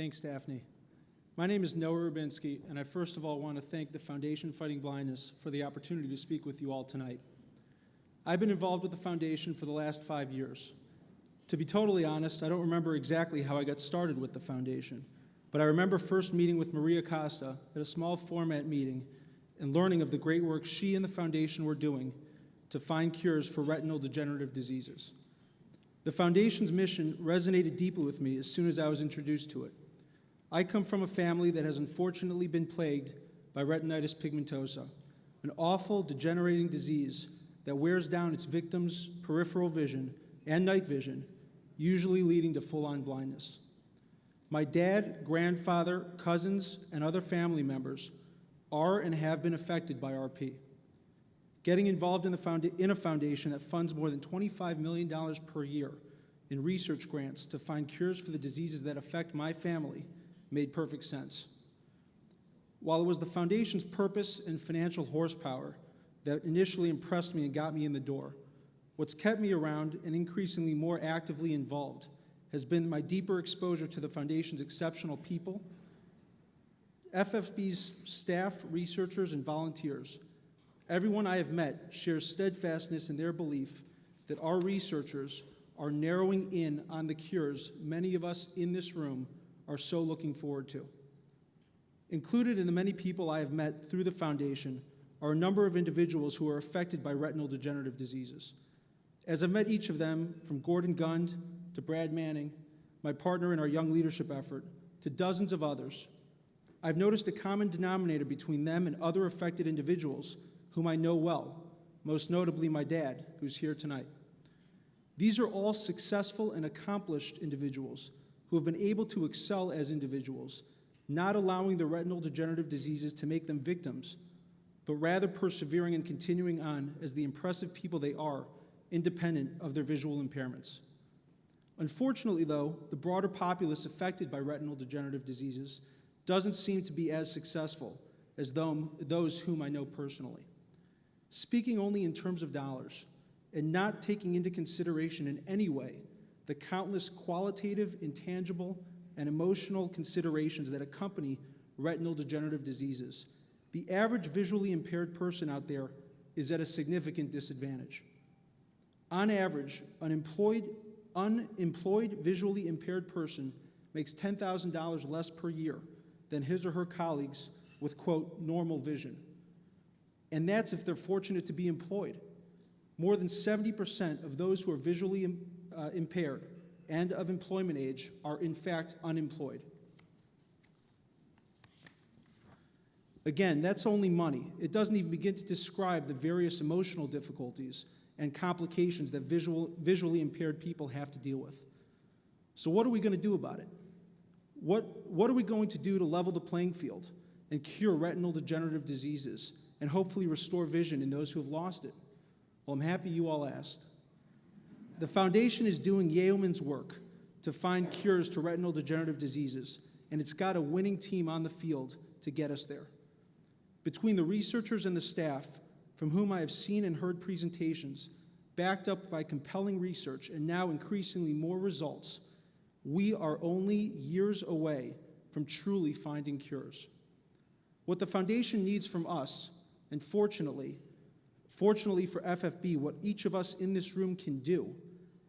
Thanks, Daphne. My name is Noah Rabinsky, and I first of all want to thank the Foundation Fighting Blindness for the opportunity to speak with you all tonight. I've been involved with the Foundation for the last 5 years. To be totally honest, I don't remember exactly how I got started with the Foundation, but I remember first meeting with Maria Costa at a small format meeting and learning of the great work she and the Foundation were doing to find cures for retinal degenerative diseases. The Foundation's mission resonated deeply with me as soon as I was introduced to it. I come from a family that has unfortunately been plagued by retinitis pigmentosa, an awful degenerating disease that wears down its victims' peripheral vision and night vision, usually leading to full-on blindness. My dad, grandfather, cousins, and other family members are and have been affected by RP. Getting involved in a foundation that funds more than $25 million per year in research grants to find cures for the diseases that affect my family made perfect sense. While it was the Foundation's purpose and financial horsepower that initially impressed me and got me in the door, what's kept me around and increasingly more actively involved has been my deeper exposure to the Foundation's exceptional people, FFB's staff, researchers, and volunteers. Everyone I have met shares steadfastness in their belief that our researchers are narrowing in on the cures many of us in this room are so looking forward to. Included in the many people I have met through the Foundation are a number of individuals who are affected by retinal degenerative diseases. As I've met each of them, from Gordon Gund to Brad Manning, my partner in our young leadership effort, to dozens of others, I've noticed a common denominator between them and other affected individuals whom I know well, most notably my dad, who's here tonight. These are all successful and accomplished individuals who have been able to excel as individuals, not allowing the retinal degenerative diseases to make them victims, but rather persevering and continuing on as the impressive people they are, independent of their visual impairments. Unfortunately, though, the broader populace affected by retinal degenerative diseases doesn't seem to be as successful as those whom I know personally. Speaking only in terms of dollars and not taking into consideration in any way the countless qualitative, intangible, and emotional considerations that accompany retinal degenerative diseases, the average visually impaired person out there is at a significant disadvantage. On average, an unemployed visually impaired person makes $10,000 less per year than his or her colleagues with, quote, normal vision. And that's if they're fortunate to be employed. More than 70% of those who are visually impaired and of employment age are in fact unemployed. Again, that's only money. It doesn't even begin to describe the various emotional difficulties and complications that visually impaired people have to deal with. So what are we going to do about it? What are we going to do to level the playing field and cure retinal degenerative diseases and hopefully restore vision in those who have lost it? Well, I'm happy you all asked. The Foundation is doing yeoman's work to find cures to retinal degenerative diseases, and it's got a winning team on the field to get us there. Between the researchers and the staff, from whom I have seen and heard presentations, backed up by compelling research and now increasingly more results, we are only years away from truly finding cures. What the Foundation needs from us, and fortunately for FFB, what each of us in this room can do,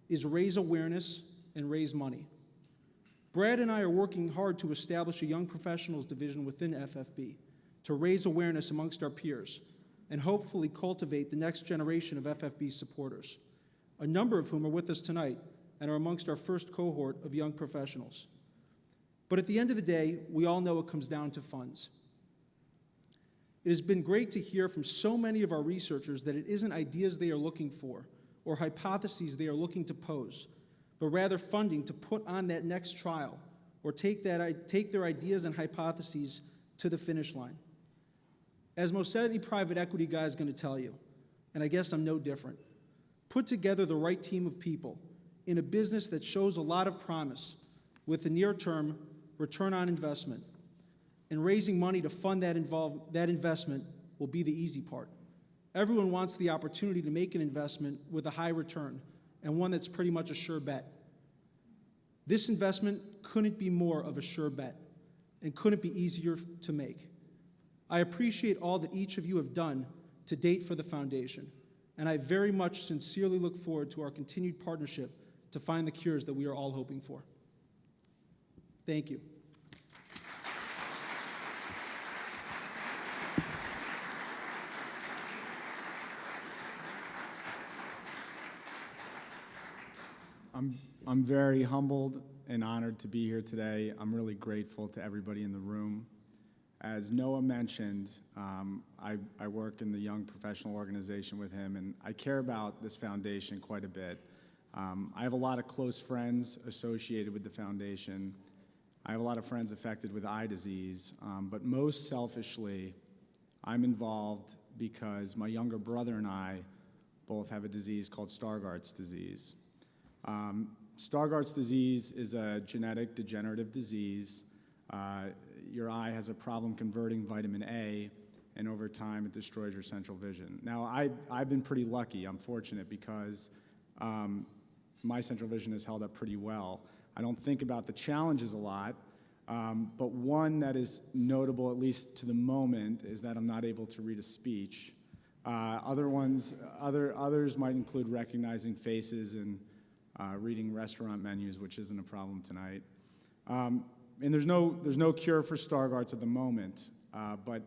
is raise awareness and raise money. Brad and I are working hard to establish a young professionals division within FFB to raise awareness amongst our peers and hopefully cultivate the next generation of FFB supporters, a number of whom are with us tonight and are amongst our first cohort of young professionals. But at the end of the day, we all know it comes down to funds. It has been great to hear from so many of our researchers that it isn't ideas they are looking for or hypotheses they are looking to pose, but rather funding to put on that next trial or take their ideas and hypotheses to the finish line. As most any private equity guy is going to tell you, and I guess I'm no different, put together the right team of people in a business that shows a lot of promise with a near-term return on investment, and raising money to fund that investment will be the easy part. Everyone wants the opportunity to make an investment with a high return and one that's pretty much a sure bet. This investment couldn't be more of a sure bet and couldn't be easier to make. I appreciate all that each of you have done to date for the foundation, and I very much sincerely look forward to our continued partnership to find the cures that we are all hoping for. Thank you. I'm very humbled and honored to be here today. I'm really grateful to everybody in the room. As Noah mentioned, I work in the Young Professional Organization with him, and I care about this foundation quite a bit. I have a lot of close friends associated with the foundation. I have a lot of friends affected with eye disease, but most selfishly, I'm involved because my younger brother and I both have a disease called Stargardt's disease. Stargardt's disease is a genetic degenerative disease. Your eye has a problem converting vitamin A, and over time it destroys your central vision. Now, I've been pretty lucky. I'm fortunate because my central vision has held up pretty well. I don't think about the challenges a lot, but one that is notable, at least to the moment, is that I'm not able to read a speech. Others might include recognizing faces and reading restaurant menus, which isn't a problem tonight. And there's no cure for Stargardt's at the moment, but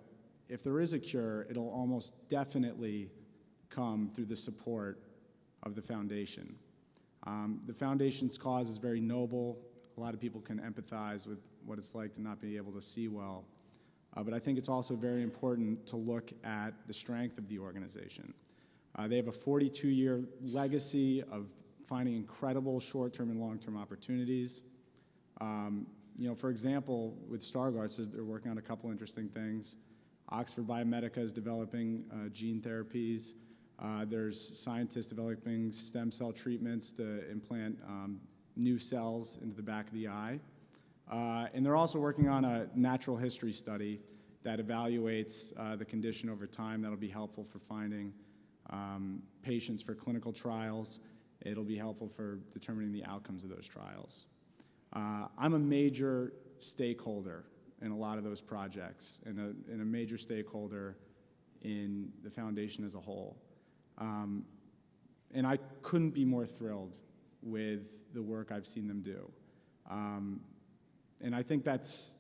if there is a cure, it'll almost definitely come through the support of the foundation. The foundation's cause is very noble. A lot of people can empathize with what it's like to not be able to see well. But I think it's also very important to look at the strength of the organization. They have a 42-year legacy of finding incredible short-term and long-term opportunities. For example, with Stargardt's, they're working on a couple interesting things. Oxford Biomedica is developing gene therapies. There's scientists developing stem cell treatments to implant new cells into the back of the eye. And they're also working on a natural history study that evaluates the condition over time. That'll be helpful for finding patients for clinical trials. It'll be helpful for determining the outcomes of those trials. I'm a major stakeholder in a lot of those projects and a major stakeholder in the foundation as a whole. And I couldn't be more thrilled with the work I've seen them do. And I think that's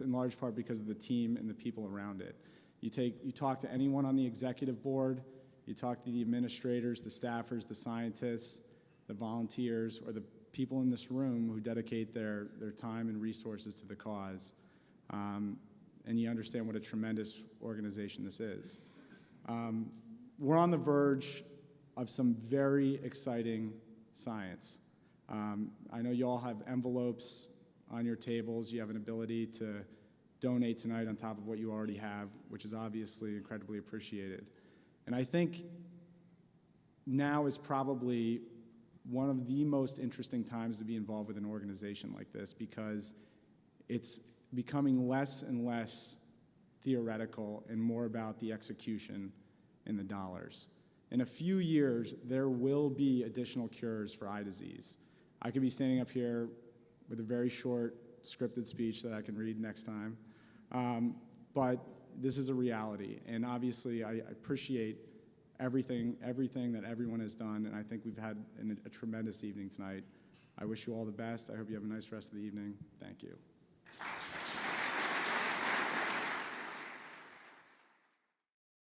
in large part because of the team and the people around it. You talk to anyone on the executive board, you talk to the administrators, the staffers, the scientists, the volunteers, or the people in this room who dedicate their time and resources to the cause, and you understand what a tremendous organization this is. We're on the verge of some very exciting science. I know you all have envelopes on your tables. You have an ability to donate tonight on top of what you already have, which is obviously incredibly appreciated. And I think now is probably one of the most interesting times to be involved with an organization like this because it's becoming less and less theoretical and more about the execution and the dollars. In a few years, there will be additional cures for eye disease. I could be standing up here with a very short scripted speech that I can read next time, but this is a reality, and obviously I appreciate everything that everyone has done, and I think we've had a tremendous evening tonight. I wish you all the best. I hope you have a nice rest of the evening. Thank you.